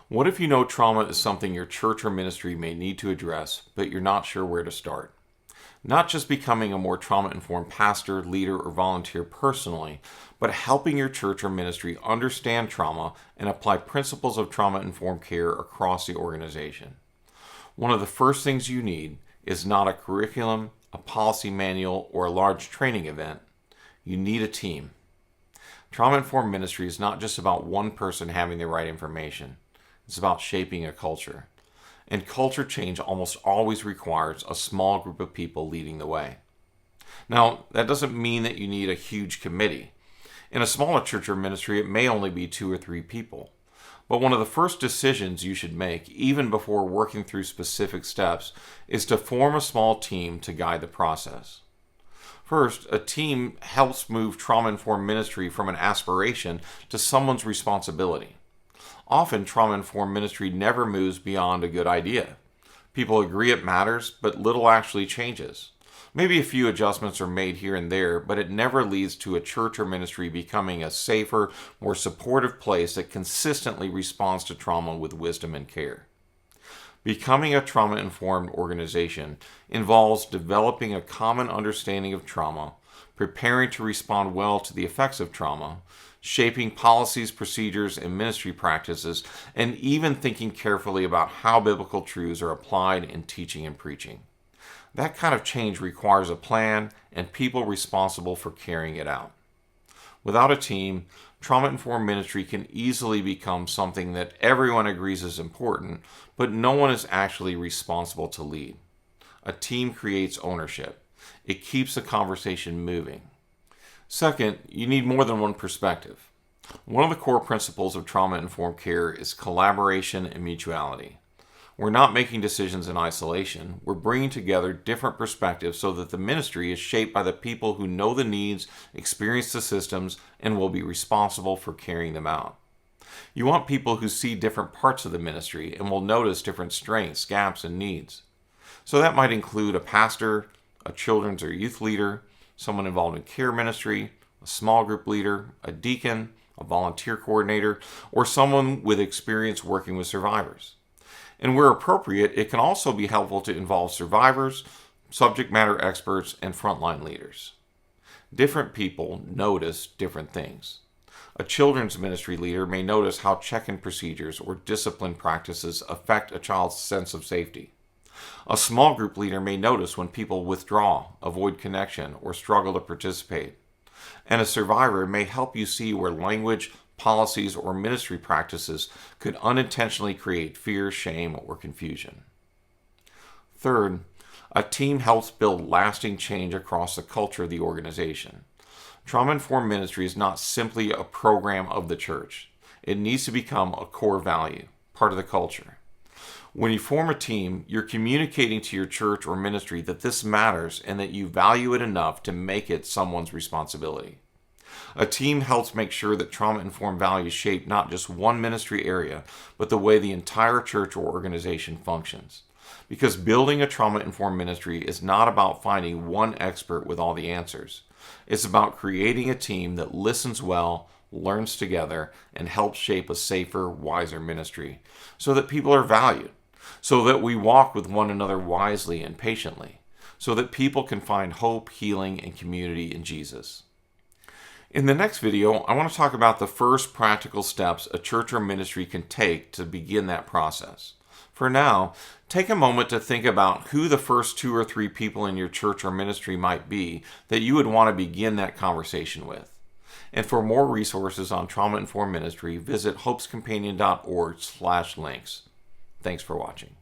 What if you know trauma is something your church or ministry may need to address, but you're not sure where to start? Not just becoming a more trauma-informed pastor, leader, or volunteer personally, but helping your church or ministry understand trauma and apply principles of trauma-informed care across the organization. One of the first things you need is not a curriculum, a policy manual, or a large training event. You need a team. Trauma-informed ministry is not just about one person having the right information. It's about shaping a culture. And culture change almost always requires a small group of people leading the way. Now, that doesn't mean that you need a huge committee. In a smaller church or ministry, it may only be 2 or 3 people. But one of the first decisions you should make, even before working through specific steps, is to form a small team to guide the process. First, a team helps move trauma-informed ministry from an aspiration to someone's responsibility. Often, trauma-informed ministry never moves beyond a good idea. People agree it matters, but little actually changes. Maybe a few adjustments are made here and there, but it never leads to a church or ministry becoming a safer, more supportive place that consistently responds to trauma with wisdom and care. Becoming a trauma-informed organization involves developing a common understanding of trauma, preparing to respond well to the effects of trauma, shaping policies, procedures, and ministry practices, and even thinking carefully about how biblical truths are applied in teaching and preaching. That kind of change requires a plan and people responsible for carrying it out. Without a team, trauma-informed ministry can easily become something that everyone agrees is important, but no one is actually responsible to lead. A team creates ownership. It keeps the conversation moving. Second, you need more than one perspective. One of the core principles of trauma-informed care is collaboration and mutuality. We're not making decisions in isolation. We're bringing together different perspectives so that the ministry is shaped by the people who know the needs, experience the systems, and will be responsible for carrying them out. You want people who see different parts of the ministry and will notice different strengths, gaps, and needs. So that might include a pastor, a children's or youth leader, someone involved in care ministry, a small group leader, a deacon, a volunteer coordinator, or someone with experience working with survivors. And where appropriate, it can also be helpful to involve survivors, subject matter experts, and frontline leaders. Different people notice different things. A children's ministry leader may notice how check-in procedures or discipline practices affect a child's sense of safety. A small group leader may notice when people withdraw, avoid connection, or struggle to participate. And a survivor may help you see where language, policies, or ministry practices could unintentionally create fear, shame, or confusion. Third, a team helps build lasting change across the culture of the organization. Trauma-informed ministry is not simply a program of the church. It needs to become a core value, part of the culture. When you form a team, you're communicating to your church or ministry that this matters and that you value it enough to make it someone's responsibility. A team helps make sure that trauma-informed values shape not just one ministry area, but the way the entire church or organization functions. Because building a trauma-informed ministry is not about finding one expert with all the answers. It's about creating a team that listens well, learns together, and helps shape a safer, wiser ministry so that people are valued, so that we walk with one another wisely and patiently, so that people can find hope, healing, and community in Jesus. In the next video, I want to talk about the first practical steps a church or ministry can take to begin that process. For now, take a moment to think about who the first 2 or 3 people in your church or ministry might be that you would want to begin that conversation with. And for more resources on trauma-informed ministry, visit hopescompanion.org/links. Thanks for watching.